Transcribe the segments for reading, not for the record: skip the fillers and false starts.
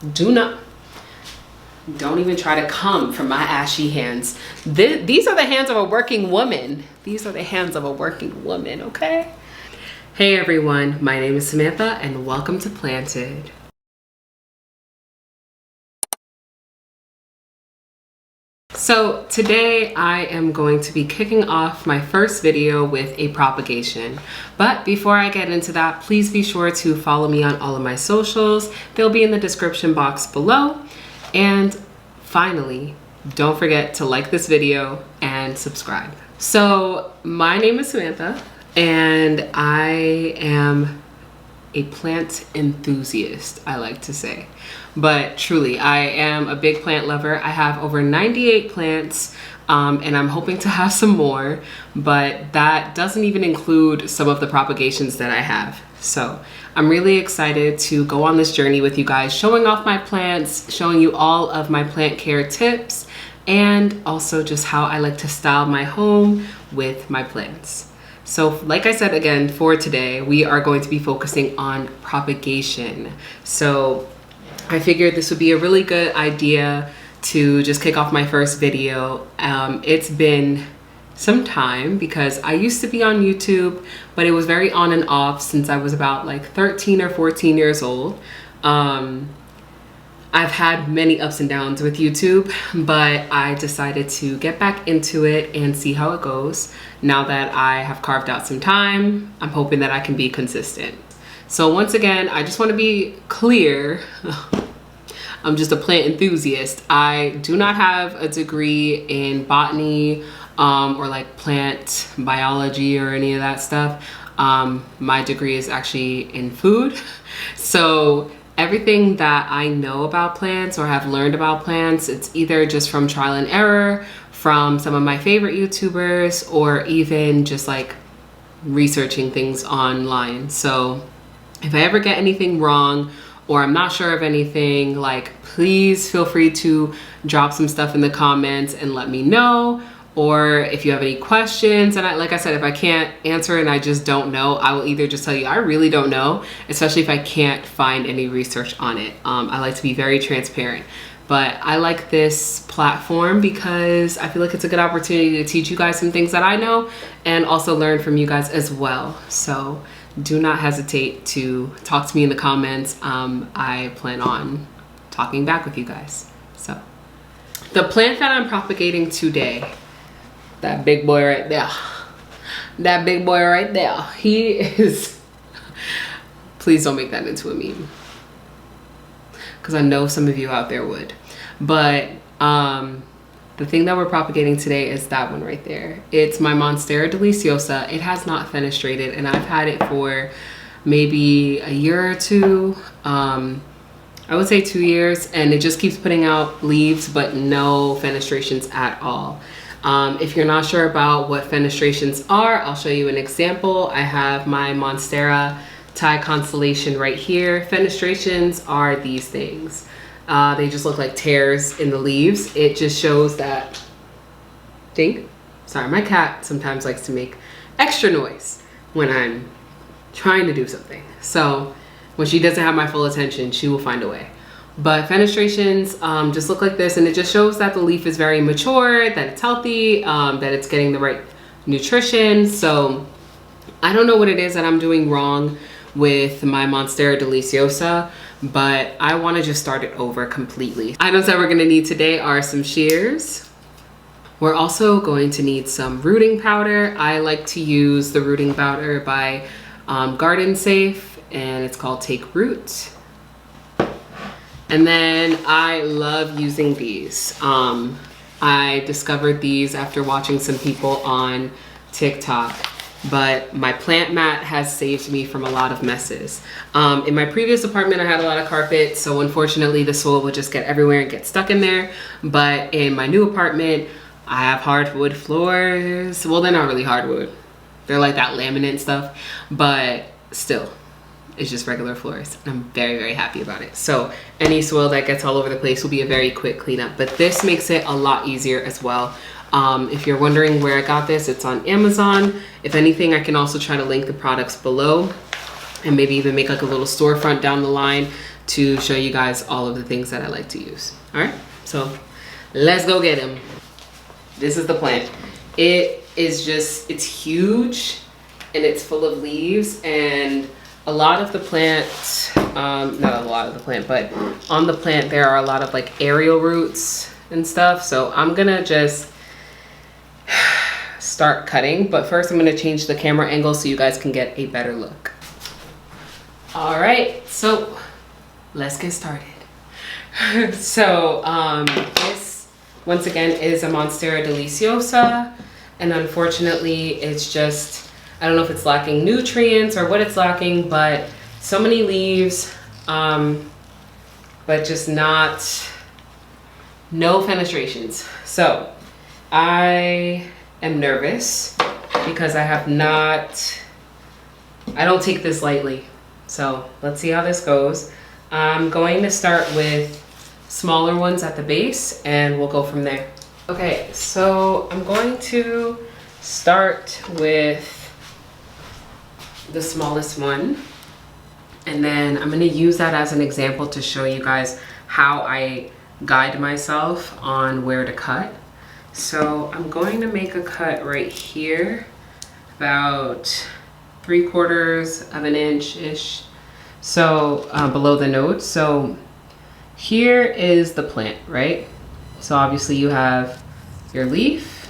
Don't even try to come from my ashy hands. These are the hands of a working woman. These are the hands of a working woman, okay? Hey everyone, my name is Samantha and welcome to Planted. So today I am going to be kicking off my first video with a propagation. But before I get into that, please be sure to follow me on all of my socials. They'll be in the description box below. And finally, don't forget to like this video and subscribe. So my name is Samantha and I am a plant enthusiast, I like to say. But truly, I am a big plant lover. I have over 98 plants and I'm hoping to have some more, but that doesn't even include some of the propagations that I have. So I'm really excited to go on this journey with you guys, showing off my plants, showing you all of my plant care tips, and also just how I like to style my home with my plants. So like I said again, for today, we are going to be focusing on propagation. So I figured this would be a really good idea to just kick off my first video. It's been some time because I used to be on YouTube, but it was very on and off since I was about like 13 or 14 years old. I've had many ups and downs with YouTube, but I decided to get back into it and see how it goes. Now that I have carved out some time, I'm hoping that I can be consistent. So once again, I just want to be clear. I'm just a plant enthusiast. I do not have a degree in botany or like plant biology or any of that stuff. My degree is actually in food. So everything that I know about plants or have learned about plants, it's either just from trial and error, from some of my favorite YouTubers, or even just like researching things online. So if I ever get anything wrong or I'm not sure of anything, like please feel free to drop some stuff in the comments and let me know. Or if you have any questions, and like I said, if I can't answer and I just don't know, I will either just tell you I really don't know, especially if I can't find any research on it. I like to be very transparent, but I like this platform because I feel like it's a good opportunity to teach you guys some things that I know and also learn from you guys as well. So do not hesitate to talk to me in the comments. I plan on talking back with you guys. So the plant that I'm propagating today, that big boy right there. That big boy right there. He is... Please don't make that into a meme, because I know some of you out there would. But the thing that we're propagating today is that one right there. It's my Monstera Deliciosa. It has not fenestrated and I've had it for maybe a year or two. I would say 2 years, and it just keeps putting out leaves but no fenestrations at all. If you're not sure about what fenestrations are, I'll show you an example. I have my Monstera Thai constellation right here. Fenestrations are these things. They just look like tears in the leaves. It just shows that, sorry, my cat sometimes likes to make extra noise when I'm trying to do something. So when she doesn't have my full attention, she will find a way. But fenestrations just look like this, and it just shows that the leaf is very mature, that it's healthy, that it's getting the right nutrition. So I don't know what it is that I'm doing wrong with my Monstera Deliciosa, but I want to just start it over completely. Items that we're going to need today are some shears. We're also going to need some rooting powder. I like to use the rooting powder by Garden Safe, and it's called Take Root. And then I love using these. I discovered these after watching some people on TikTok, but my plant mat has saved me from a lot of messes. In my previous apartment, I had a lot of carpet, so unfortunately the soil would just get everywhere and get stuck in there. But in my new apartment, I have hardwood floors. Well, they're not really hardwood. They're like that laminate stuff, but still, it's just regular floors. I'm very, very happy about it. So any soil that gets all over the place will be a very quick cleanup, but this makes it a lot easier as well. If you're wondering where I got this, it's on Amazon. If anything, I can also try to link the products below and maybe even make like a little storefront down the line to show you guys all of the things that I like to use. All right, so let's go get them. This is the plant. It is just, it's huge and it's full of leaves, and a lot of the plant, not a lot of the plant, but on the plant there are a lot of like aerial roots and stuff. So I'm gonna just start cutting, but first I'm gonna change the camera angle so you guys can get a better look. All right, so let's get started. So this once again is a Monstera Deliciosa, and unfortunately it's just, I don't know if it's lacking nutrients or what it's lacking, but so many leaves, but just no fenestrations. So I am nervous because I don't take this lightly. So let's see how this goes. I'm going to start with smaller ones at the base and we'll go from there. Okay, so I'm going to start with the smallest one, and then I'm going to use that as an example to show you guys how I guide myself on where to cut. So I'm going to make a cut right here, about 3/4 of an inch-ish, so below the node. So here is the plant, right? So obviously you have your leaf,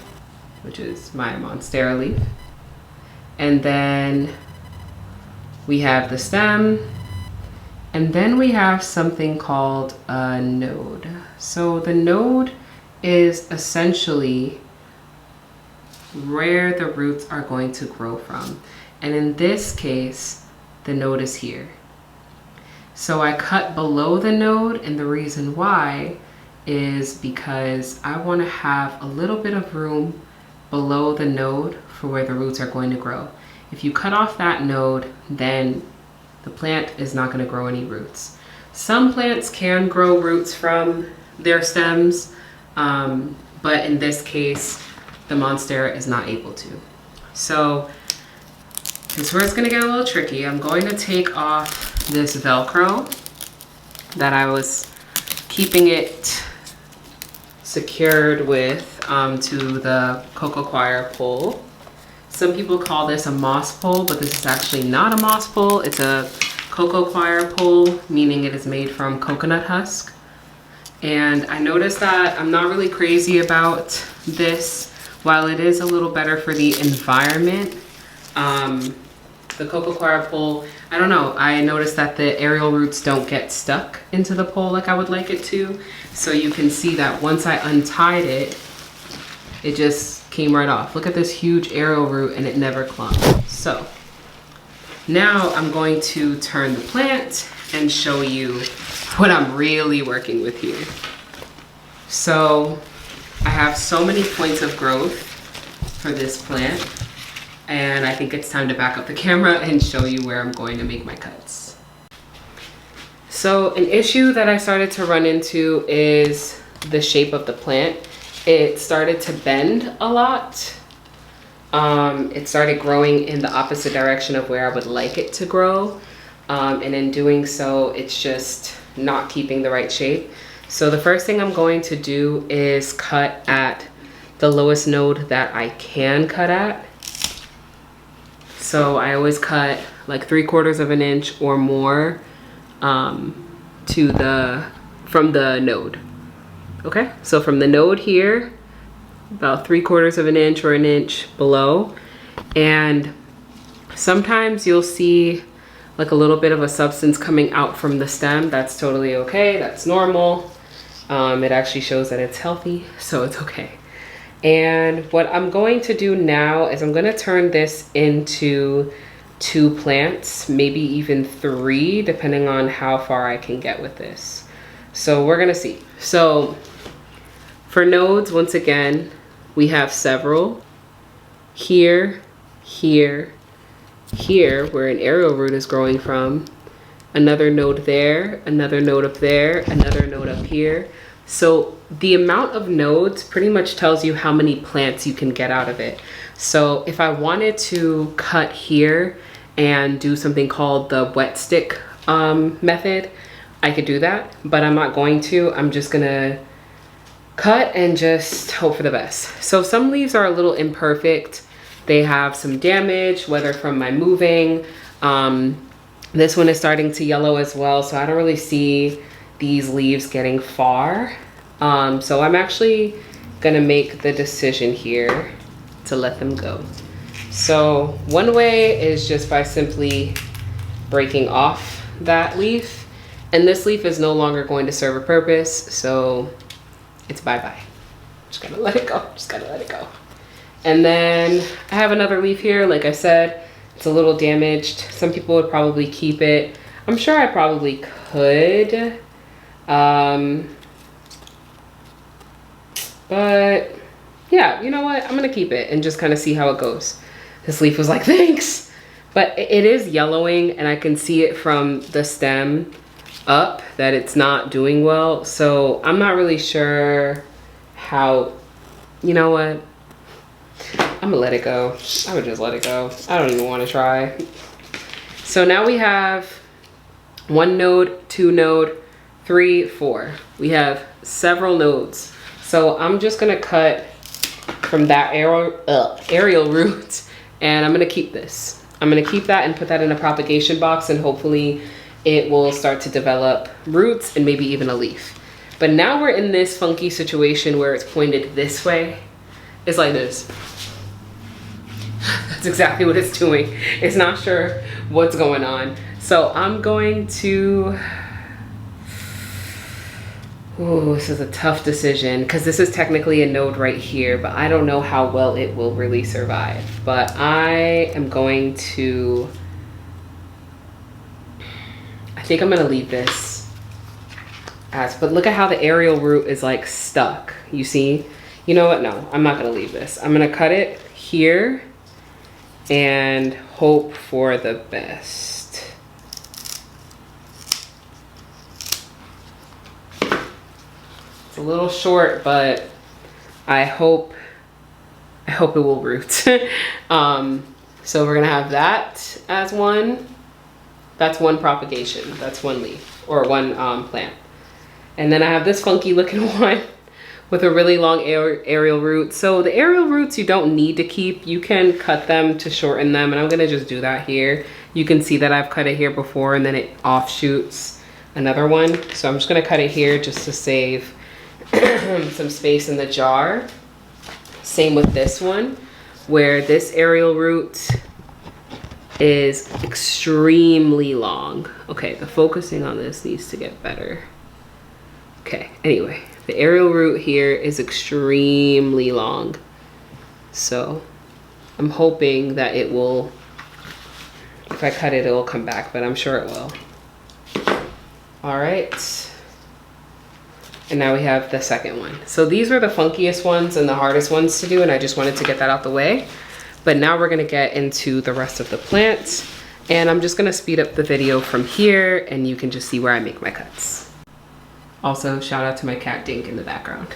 which is my Monstera leaf, and then we have the stem, and then we have something called a node. So the node is essentially where the roots are going to grow from. And in this case, the node is here. So I cut below the node, and the reason why is because I want to have a little bit of room below the node for where the roots are going to grow. If you cut off that node, then the plant is not going to grow any roots. Some plants can grow roots from their stems, but in this case, the Monstera is not able to. So this is where it's going to get a little tricky. I'm going to take off this Velcro that I was keeping it secured with to the cocoa coir pole. Some people call this a moss pole, but this is actually not a moss pole. It's a cocoa coir pole, meaning it is made from coconut husk. And I noticed that I'm not really crazy about this. While it is a little better for the environment, the cocoa coir pole, I don't know, I noticed that the aerial roots don't get stuck into the pole like I would like it to. So you can see that once I untied it, it just came right off. Look at this huge aerial root, and it never clung. So now I'm going to turn the plant and show you what I'm really working with here. So I have so many points of growth for this plant, and I think it's time to back up the camera and show you where I'm going to make my cuts. So an issue that I started to run into is the shape of the plant. It started to bend a lot. It started growing in the opposite direction of where I would like it to grow. And in doing so, it's just not keeping the right shape. So the first thing I'm going to do is cut at the lowest node that I can cut at. So I always cut like 3/4 of an inch or more from the node. Okay, so from the node here, about 3/4 of an inch or an inch below. And sometimes you'll see like a little bit of a substance coming out from the stem. That's totally okay, that's normal. It actually shows that it's healthy, so it's okay. And what I'm going to do now is I'm gonna turn this into 2 plants, maybe even 3, depending on how far I can get with this. So we're gonna see. So for nodes, once again, we have several. Here, here, here, where an aerial root is growing from. Another node there, another node up there, another node up here. So the amount of nodes pretty much tells you how many plants you can get out of it. So if I wanted to cut here and do something called the wet stick method, I could do that, but I'm not going to. I'm just gonna cut and just hope for the best. So some leaves are a little imperfect. They have some damage, whether from my moving. This one is starting to yellow as well, so I don't really see these leaves getting far. So I'm actually gonna make the decision here to let them go. So one way is just by simply breaking off that leaf, and this leaf is no longer going to serve a purpose, so it's bye-bye. Just gotta let it go, just gotta let it go. And then I have another leaf here, like I said, it's a little damaged. Some people would probably keep it. I'm sure I probably could. But yeah, you know what? I'm gonna keep it and just kind of see how it goes. This leaf was like, thanks. But it is yellowing, and I can see it from the stem up that it's not doing well. So I'm not really sure how, you know what? I'm gonna let it go. I would just let it go. I don't even want to try. So now we have 1 node, 2 node, 3, 4. We have several nodes. So I'm just gonna cut from that aerial root, and I'm gonna keep this. I'm gonna keep that and put that in a propagation box, and hopefully it will start to develop roots and maybe even a leaf. But now we're in this funky situation where it's pointed this way. It's like this. That's exactly what it's doing. It's not sure what's going on. So I'm going to, ooh, this is a tough decision because this is technically a node right here, but I don't know how well it will really survive. But I am going to, I think I'm gonna leave this as, but look at how the aerial root is like stuck. You see? You know what? No, I'm not gonna leave this. I'm gonna cut it here and hope for the best. It's a little short, but I hope it will root. So we're gonna have that as one. That's one propagation. That's one leaf or one plant. And then I have this funky looking one with a really long aerial root. So the aerial roots you don't need to keep. You can cut them to shorten them, and I'm gonna just do that here. You can see that I've cut it here before, and then it offshoots another one. So I'm just gonna cut it here just to save some space in the jar. Same with this one, where this aerial root is extremely long. Okay, the focusing on this needs to get better. Okay, anyway. The aerial root here is extremely long. So I'm hoping that it will, if I cut it, it will come back, but I'm sure it will. All right. And now we have the second one. So these were the funkiest ones and the hardest ones to do, and I just wanted to get that out the way. But now we're gonna get into the rest of the plants, and I'm just gonna speed up the video from here, and you can just see where I make my cuts. Also, shout out to my cat Dink in the background.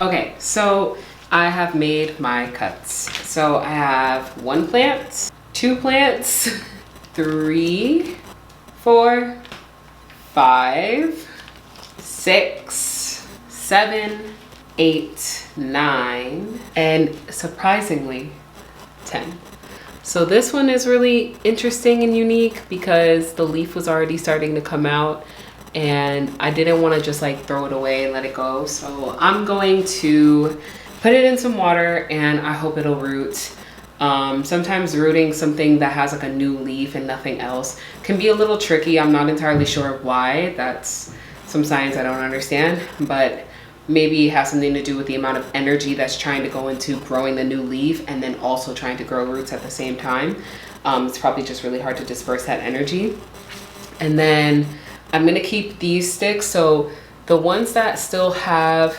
Okay, so I have made my cuts. So I have 1 plant, 2 plants, 3, 4, 5, 6, 7, 8, 9, and surprisingly 10. So this one is really interesting and unique because the leaf was already starting to come out and I didn't want to just like throw it away and let it go. So I'm going to put it in some water and I hope it'll root. Sometimes rooting something that has like a new leaf and nothing else can be a little tricky. I'm not entirely sure why. That's some science I don't understand, but maybe it has something to do with the amount of energy that's trying to go into growing the new leaf and then also trying to grow roots at the same time. It's probably just really hard to disperse that energy. And then I'm gonna keep these sticks. So the ones that still have,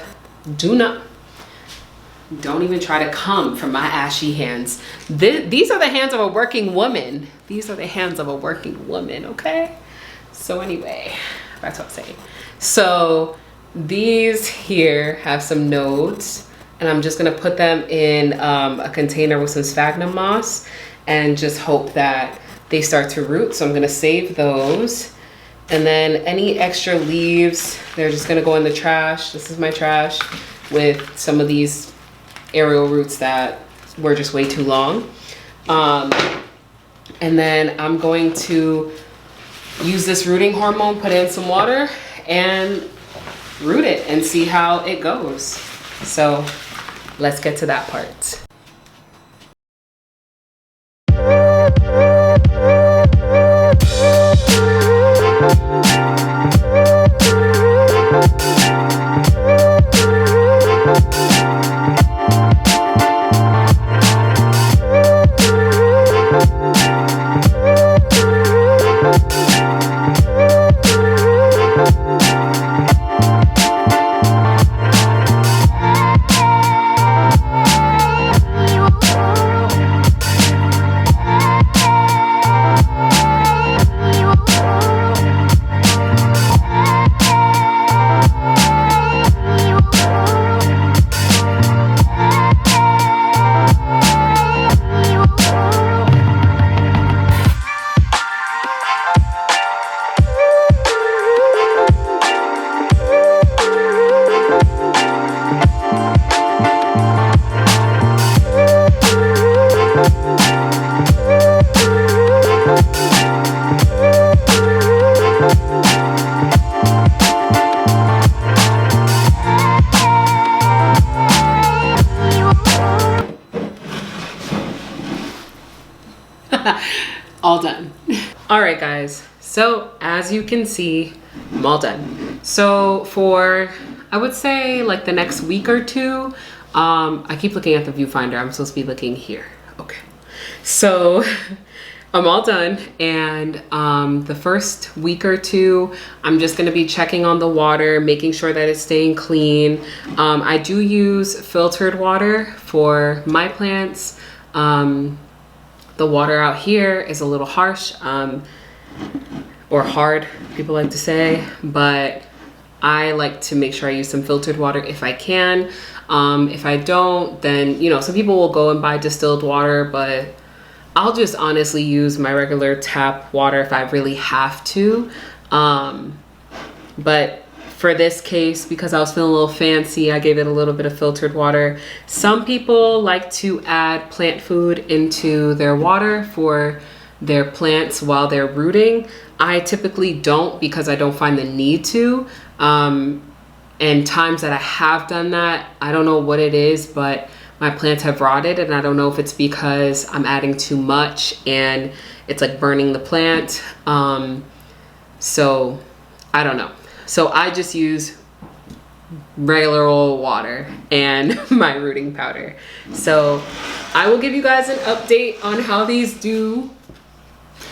don't even try to come from my ashy hands. These are the hands of a working woman. These are the hands of a working woman, okay? So anyway, that's what I'm saying. So these here have some nodes and I'm just gonna put them in a container with some sphagnum moss and just hope that they start to root. So I'm gonna save those. And then any extra leaves, they're just gonna go in the trash. This is my trash with some of these aerial roots that were just way too long. And then I'm going to use this rooting hormone, put in some water and root it and see how it goes. So let's get to that part. All done. All right, guys. So as you can see, I'm all done. So for, I would say like the next week or two, I keep looking at the viewfinder. I'm supposed to be looking here. Okay. So I'm all done. And the first week or two, I'm just going to be checking on the water, making sure that it's staying clean. I do use filtered water for my plants. The water out here is a little harsh, or hard, people like to say, but I like to make sure I use some filtered water if I can. If I don't, then, you know, some people will go and buy distilled water, but I'll just honestly use my regular tap water if I really have to. But for this case, because I was feeling a little fancy, I gave it a little bit of filtered water. Some people like to add plant food into their water for their plants while they're rooting. I typically don't because I don't find the need to. And times that I have done that, I don't know what it is, but my plants have rotted, and I don't know if it's because I'm adding too much and it's like burning the plant. So I don't know. So I just use regular old water and my rooting powder. So I will give you guys an update on how these do.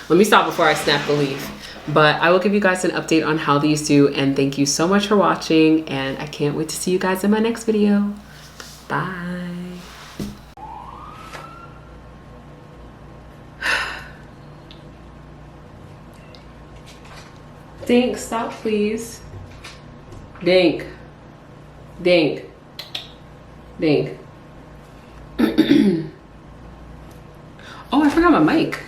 Let me stop before I snap the leaf. But I will give you guys an update on how these do. And thank you so much for watching. And I can't wait to see you guys in my next video. Bye. Dink, stop please. Dink. Dink. Dink. my mic.